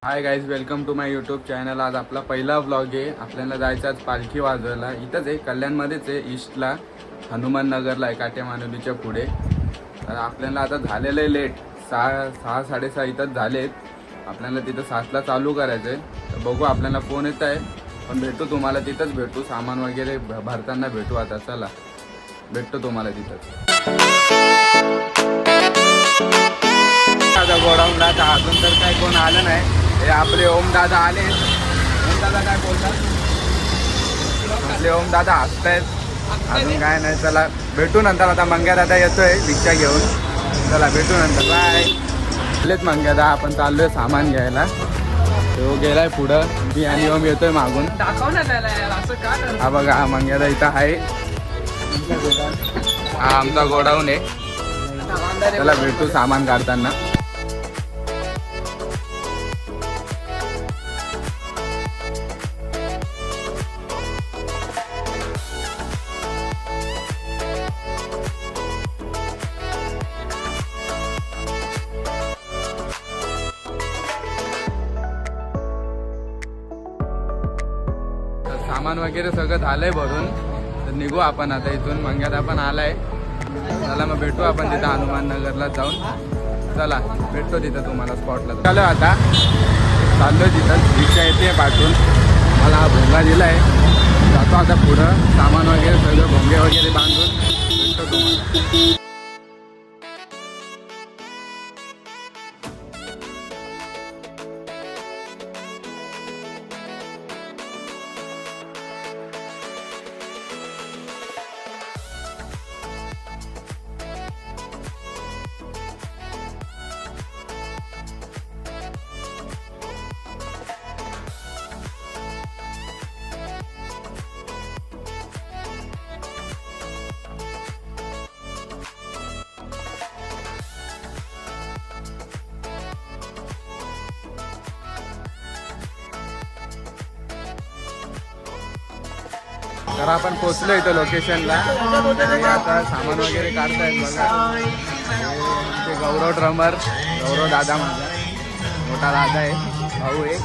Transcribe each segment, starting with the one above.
High guys, welcome to my YouTube channel. आज आपला पहिला व्लॉग आहे. आपल्याला जायचं आज पालखी वाजवायला. इथंच आहे, कल्याणमध्येच आहे, ईस्टला, हनुमान नगरला आहे, काटेमानुलीच्या पुढे. तर आपल्याला आता झालेलं आहे लेट, 6:30 इथंच झालेत. आपल्याला तिथं 7ला चालू करायचं आहे. तर बघू, आपल्याला फोन येत आहे, पण भेटू तुम्हाला तिथंच भेटू. सामान वगैरे भरताना भेटू. आता चला, भेटतो तुम्हाला तिथंच. आता गोडाऊनला अजून तर काही कोण आलं नाही. हे आपले ओम दादा आले. ओम दादा काय बोलतात? आपले ओम दादा हसतायत. अजून काय नाही. चला भेटू नंतर. आता मंग्या दादा येतोय रिक्षा घेऊन. चला भेटू नंतर. बाय. आलेच मंग्या दादा. आपण चाललोय सामान घ्यायला. तो गेलाय पुढं. मी आणि ओम येतोय मागून. हा बघा, हा मंग्या दादा इथं आहे. हा आमचा गोडाऊन आहे. चला भेटू सामान काढताना. सामान वगैरे सगळं झालंय भरून. तर निघू आपण आता इथून. मंग्यात आपण आलाय. चला मग भेटू आपण तिथं हनुमान नगरला जाऊन. चला भेटतो तिथं तुम्हाला स्पॉटला. चालू आता चाललोय तिथं. रिक्षा येते पाठवून. मला हा भोंगा दिलाय. जातो आता पुढं. सामान वगैरे सगळं भोंगे वगैरे बांधून भेटतो तुम्हाला. तर आपण पोचलो इथं लोकेशनला. आता सामान वगैरे काढतायत बघा. ते गौरव ड्रमर, गौरव दादा माझा मोठा दादा आहे, भाऊ आहे.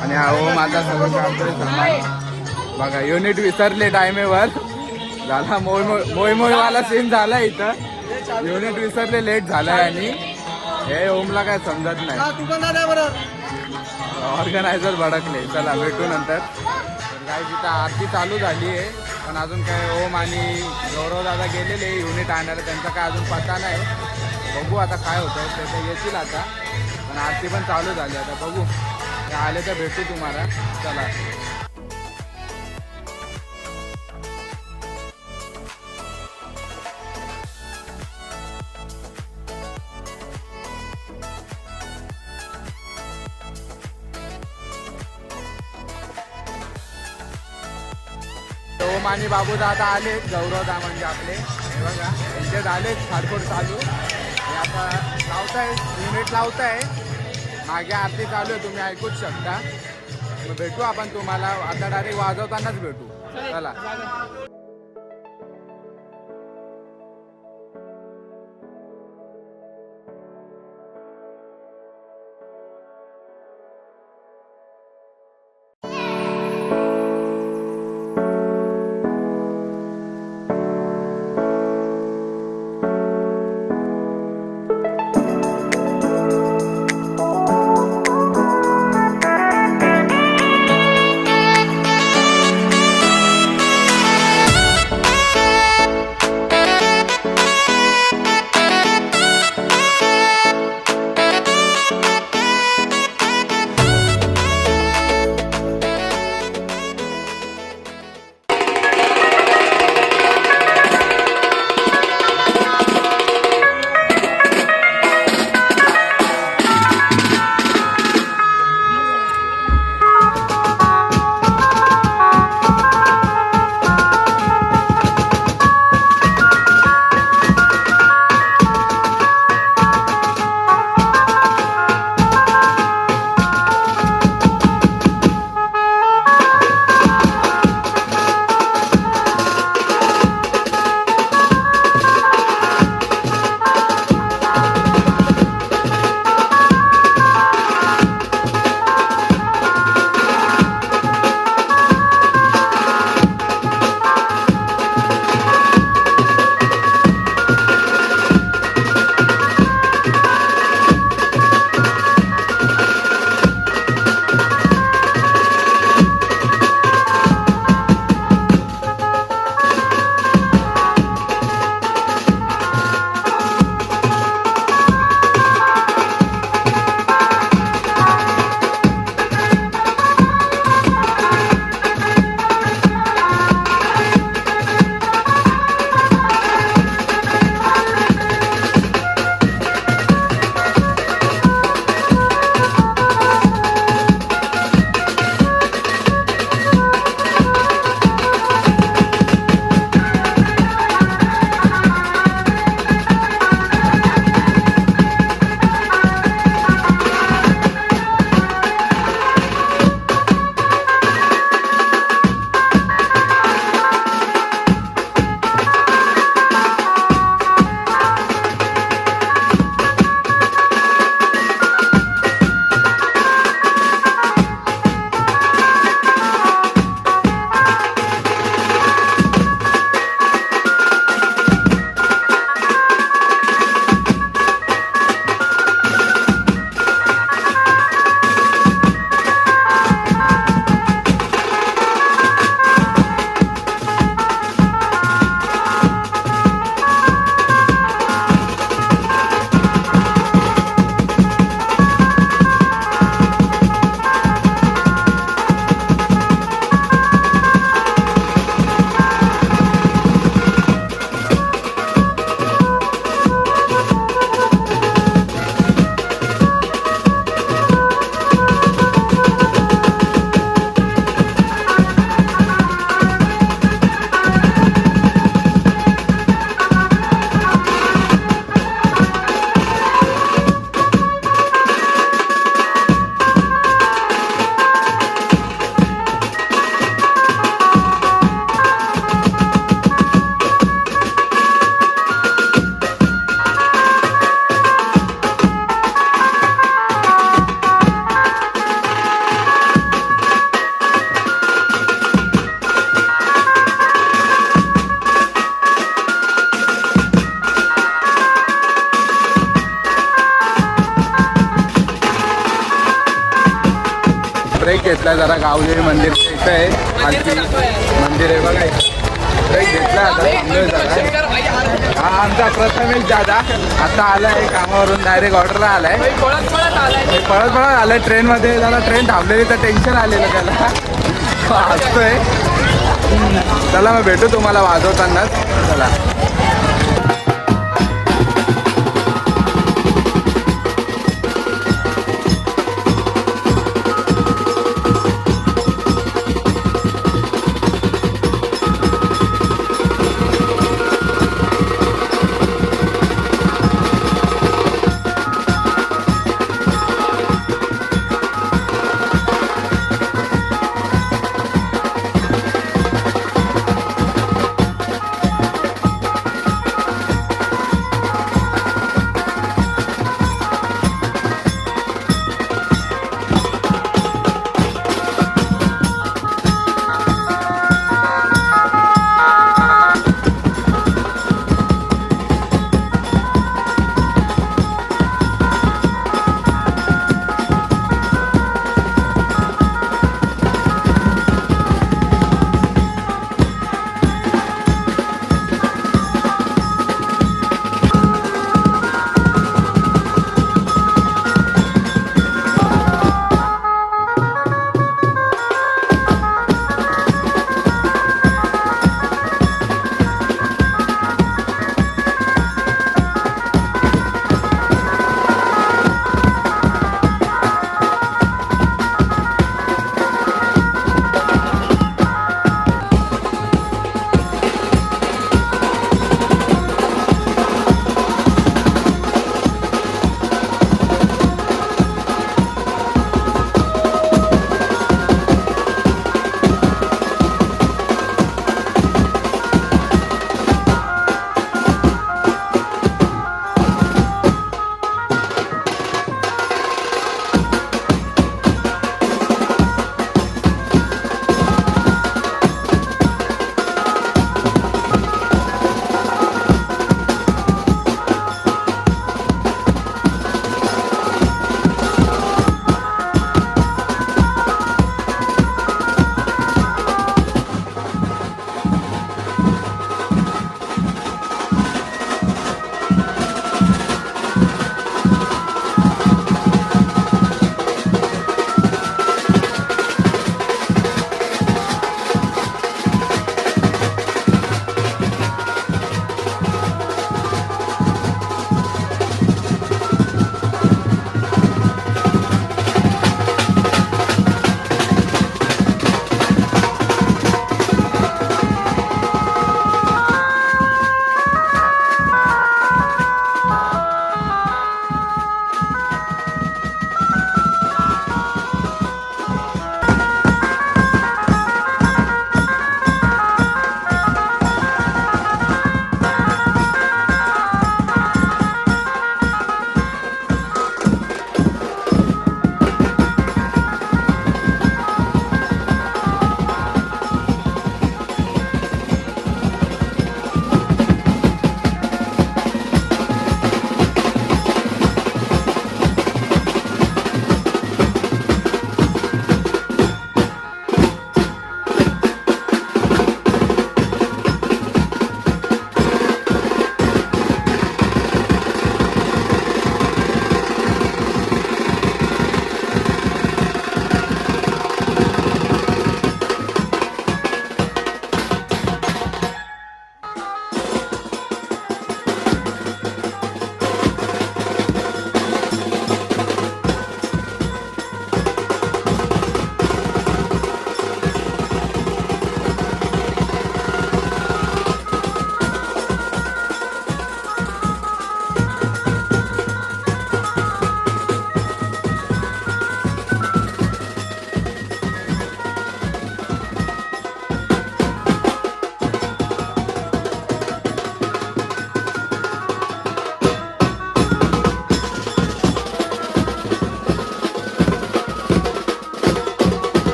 आणि हा ओम आता सगळं काढतोय सामान बघा. युनिट विसरले टायमेवर. झाला मोयवाला सीन झाला इथं. युनिट विसरले, लेट झालाय. आणि हे ओमला काय समजत नाही. ऑर्गनायझर भडकले. चला भेटू नंतर. काय तिथं आरती चालू झाली आहे, पण अजून काय ओम आणि गौरव दादा गेलेले युनिट आणायला. त्यांचा काय अजून पत्ता नाही. बघू आता काय होतं. ते येतील आता. पण आरती पण चालू झाली. आता बघू, ते आले तर भेटू तुम्हाला. चला. ओम आणि बाबू दादा आलेत. गौरव दा म्हणजे आपले, हे बघा त्यांचे झालेत फाडफोड चालू. हे आता लावताय, युनिट लावताय. मागे आरती चालू आहे, तुम्ही ऐकूच शकता. मग भेटू आपण तुम्हाला आता. डायरेक्ट वाजवतानाच भेटू. चला. ब्रेक घेतला जरा गावदेवी मंदिरच्या इथं आहे पालखी मंदिर आहे बघा ब्रेक घेतला आता थांबलोय जरा. हा आमचा प्रथमेश दादा आता आलाय कामावरून डायरेक्ट ऑर्डरला आलाय पळत आलाय ट्रेनमध्ये जरा ट्रेन थांबलेली तर टेन्शन आलेलं त्याला हसतोय. चला मग भेटू तुम्हाला वाजवतानाच चला.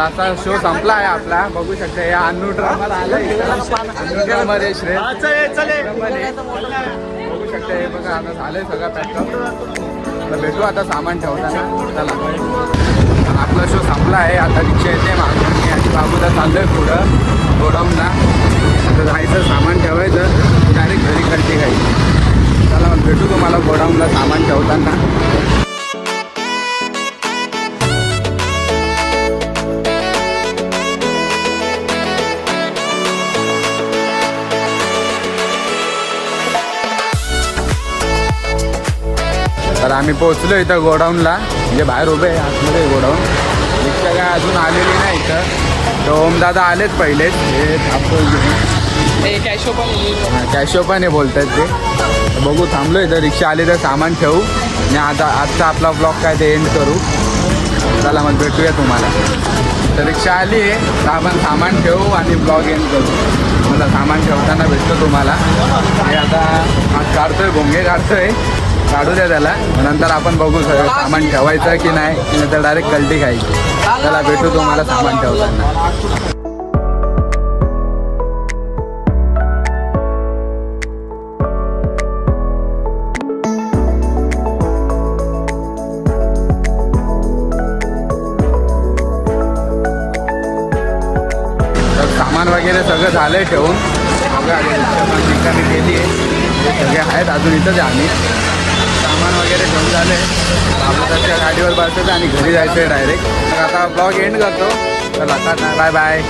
आता शो संपला आहे आपला. बघू शकता या अन्नू ड्रमर आलाय. अन्नू ड्रमर आहे श्रेय. बघू शकता हे बघा आता झालंय सगळं पॅकअप. तर भेटू आता सामान ठेवताना. चला आपला शो संपला आहे. आता रिक्षा येते मागून मी आणि बाबूला चाललोय पुढं गोडाऊनला. आता जायचं सामान ठेवायचं डायरेक्ट घरी करते काही. चला मग भेटू तुम्हाला गोडाऊनला सामान ठेवताना. तर आम्ही पोहोचलो इथं गोडाऊनला. म्हणजे बाहेर उभे आहे आतमध्ये गोडाऊन. रिक्षा काय अजून आलेली नाही इथं. तर ओमदादा आलेच पहिलेच. हे थांबतो कॅशो पण आहे बोलतात ते. बघू थांबलो इथं. रिक्षा आली तर सामान ठेवू आणि आता आजचा आपला ब्लॉग काय ते एंड करू. चला मग भेटूया तुम्हाला. तर रिक्षा आली आहे तर आपण सामान ठेवू आणि ब्लॉग एंड करू. मला सामान ठेवताना भेटतो तुम्हाला. हे आता आज काढतोय भोंगे काढतोय. काढू द्या त्याला. नंतर आपण बघू सगळं सामान ठेवायचं की नाही तर डायरेक्ट कल्टी खायची. त्याला भेटू तुम्हाला सामान ठेवताना. सामान वगैरे सगळं झालं आहे ठेवून. बघा रिक्षा मी केली आहे. हे सगळे आहेत अजून इथंच आम्ही. सामान वगैरे ठेवून झालं आहे. बाबूच्या गाडीवर बसायचं आणि घरी जायचं आहे डायरेक्ट. तर आता ब्लॉग एंड करतो. चला आता बाय बाय.